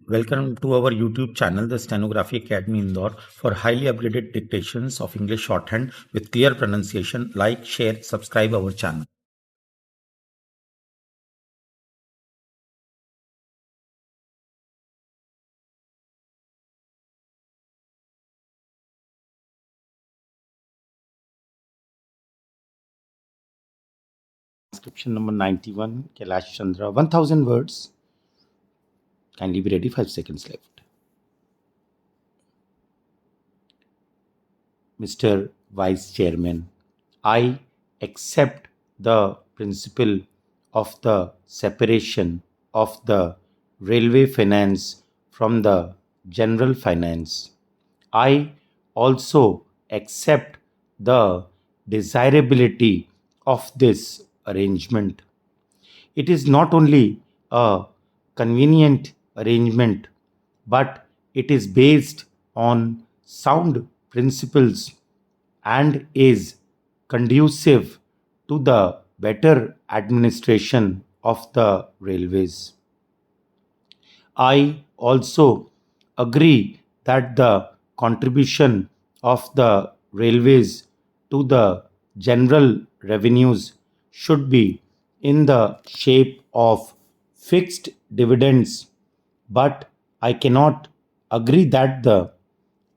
Welcome to our YouTube channel, the Stenography Academy Indore, for highly upgraded dictations of English shorthand with clear pronunciation. Like, share, subscribe our channel. Transcription number 91, Kailash Chandra, 1000 words. Kindly be ready, 5 seconds left. Mr. Vice Chairman, I accept the principle of the separation of the railway finance from the general finance. I also accept the desirability of this arrangement. It is not only a convenient arrangement, but it is based on sound principles and is conducive to the better administration of the railways. I also agree that the contribution of the railways to the general revenues should be in the shape of fixed dividends, but I cannot agree that the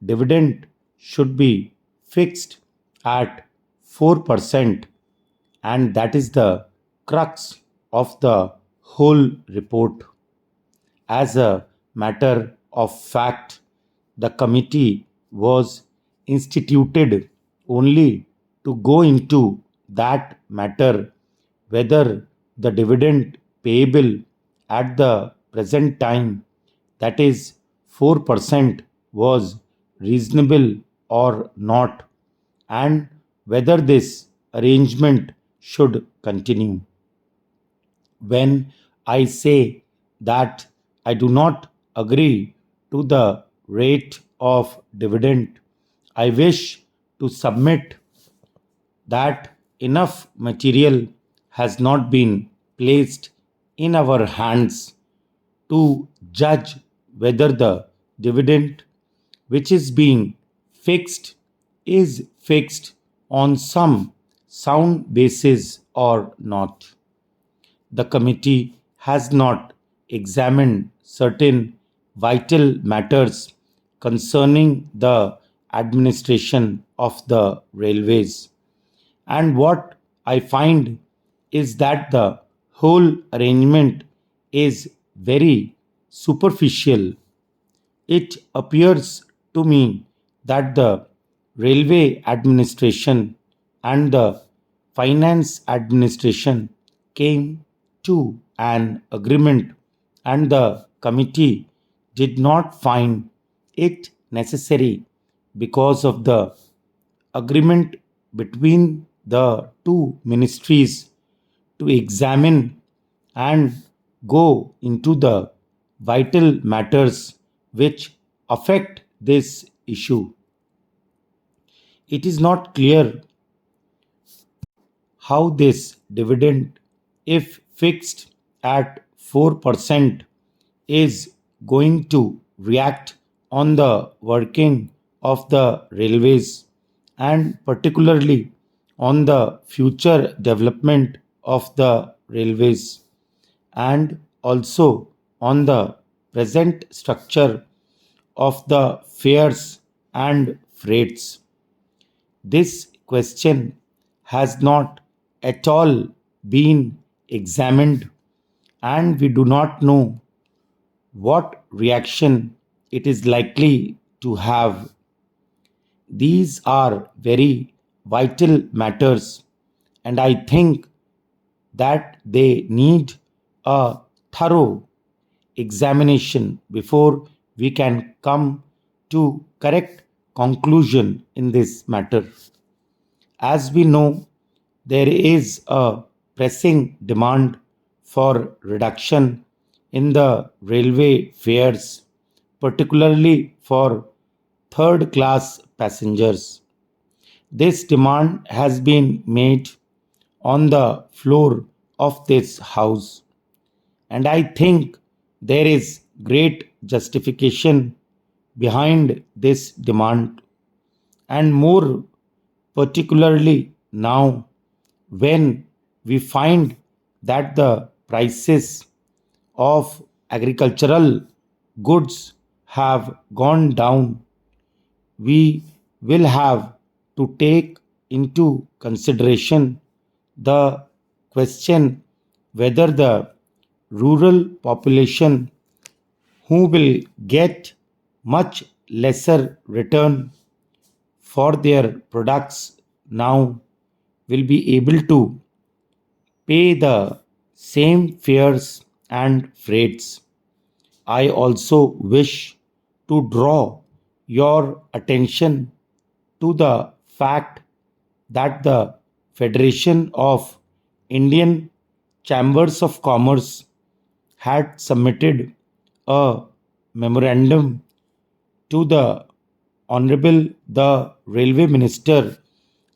dividend should be fixed at 4%, and that is the crux of the whole report. As a matter of fact, the committee was instituted only to go into that matter whether the dividend payable at the present time, that is 4%, was reasonable or not, and whether this arrangement should continue. When I say that I do not agree to the rate of dividend, I wish to submit that enough material has not been placed in our hands to judge whether the dividend which is being fixed is fixed on some sound basis or not. The committee has not examined certain vital matters concerning the administration of the railways. And what I find is that the whole arrangement is very superficial. It appears to me that the railway administration and the finance administration came to an agreement, and the committee did not find it necessary because of the agreement between the two ministries to examine and go into the vital matters which affect this issue. It is not clear how this dividend, if fixed at 4%, is going to react on the working of the railways and particularly on the future development of the railways and also on the present structure of the fares and freights. This question has not at all been examined, and we do not know what reaction it is likely to have. These are very vital matters, and I think that they need a thorough examination before we can come to correct conclusion in this matter. As we know, there is a pressing demand for reduction in the railway fares, particularly for third class passengers. This demand has been made on the floor of this house, and I think there is great justification behind this demand, and more particularly now when we find that the prices of agricultural goods have gone down, we will have to take into consideration the question whether the rural population, who will get much lesser return for their products now, will be able to pay the same fares and freights. I also wish to draw your attention to the fact that the Federation of Indian Chambers of Commerce had submitted a memorandum to the Honorable the Railway Minister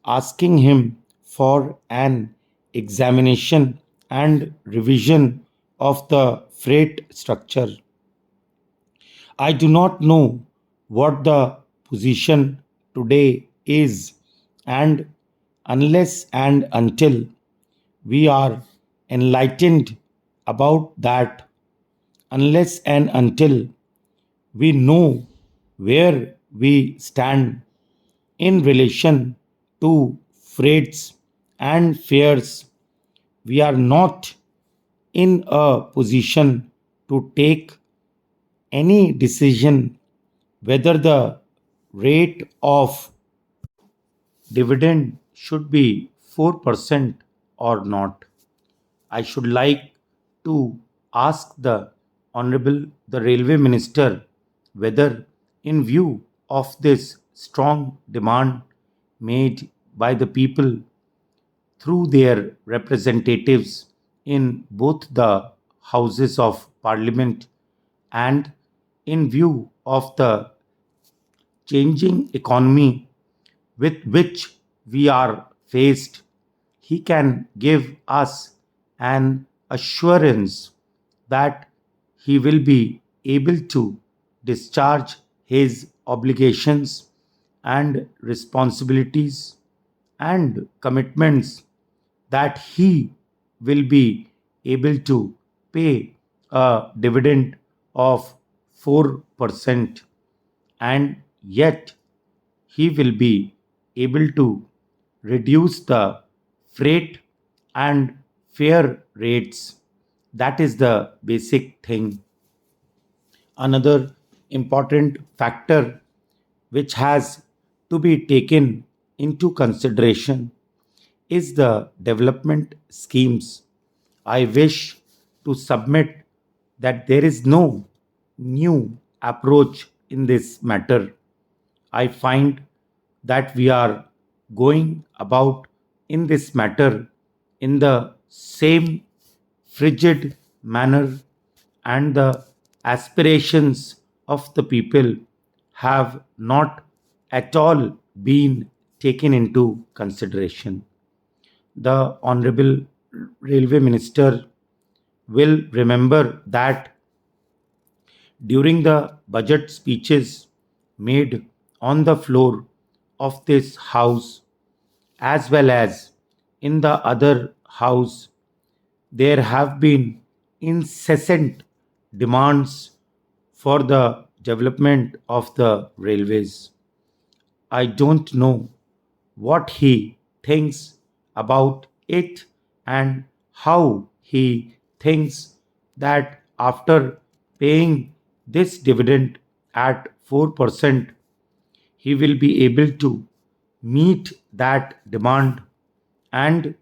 asking him for an examination and revision of the freight structure. I do not know what the position today is, and unless and until we are enlightened about that, unless and until we know where we stand in relation to freights and fares, we are not in a position to take any decision whether the rate of dividend should be 4% or not. I should like to ask the Honorable the Railway Minister whether, in view of this strong demand made by the people through their representatives in both the Houses of Parliament, and in view of the changing economy with which we are faced, he can give us an assurance that he will be able to discharge his obligations and responsibilities and commitments, that he will be able to pay a dividend of 4%, and yet he will be able to reduce the freight and fare rates. That is the basic thing. Another important factor which has to be taken into consideration is the development schemes. I wish to submit that there is no new approach in this matter. I find that we are going about in this matter in the same frigid manner, and the aspirations of the people have not at all been taken into consideration. The Honorable Railway Minister will remember that during the budget speeches made on the floor of this house, as well as in the other house, there have been incessant demands for the development of the railways. I don't know what he thinks about it, and how he thinks that after paying this dividend at 4%, he will be able to meet that demand, and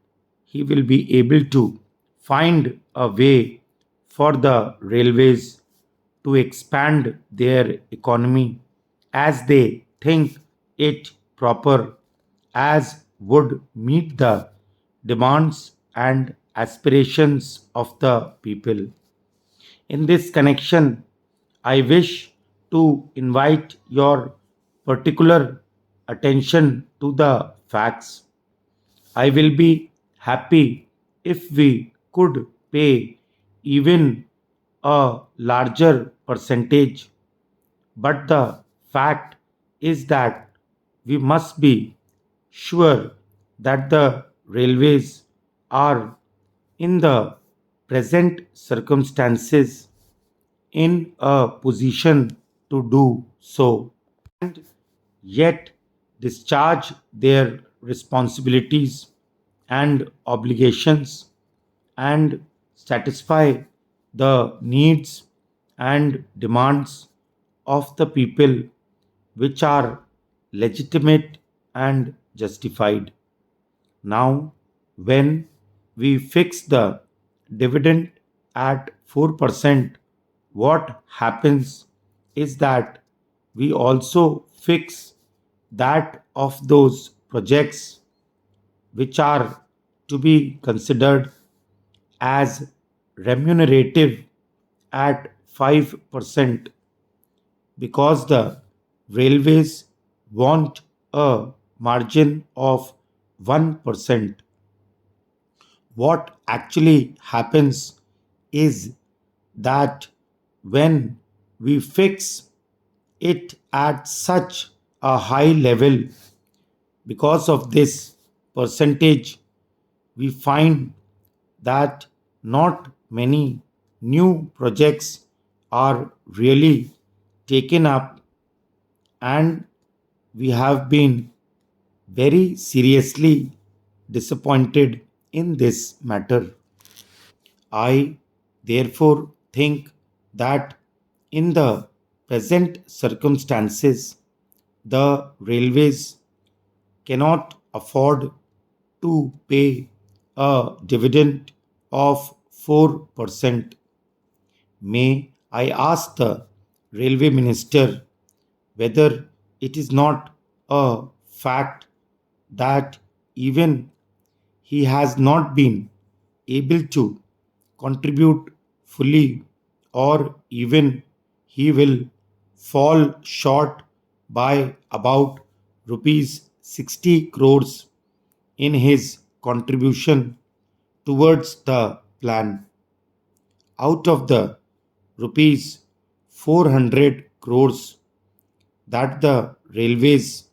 he will be able to find a way for the railways to expand their economy as they think it proper, as would meet the demands and aspirations of the people. In this connection, I wish to invite your particular attention to the facts. I will be happy if we could pay even a larger percentage, but the fact is that we must be sure that the railways are, in the present circumstances, in a position to do so, and yet discharge their responsibilities and obligations and satisfy the needs and demands of the people, which are legitimate and justified. Now, when we fix the dividend at 4%, what happens is that we also fix that of those projects which are to be considered as remunerative at 5%, because the railways want a margin of 1%. What actually happens is that when we fix it at such a high level, because of this percentage, we find that not many new projects are really taken up, and we have been very seriously disappointed in this matter. I therefore think that in the present circumstances, the railways cannot afford to pay a dividend of 4%. May I ask the railway minister whether it is not a fact that even he has not been able to contribute fully, or even he will fall short by about rupees 60 crores in his contribution towards the plan, out of the rupees 400 crores that the railways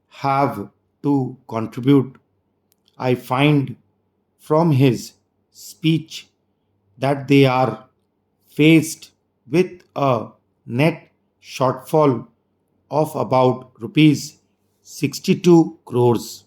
have to contribute. I find from his speech that they are faced with a net shortfall of about rupees 62 crores.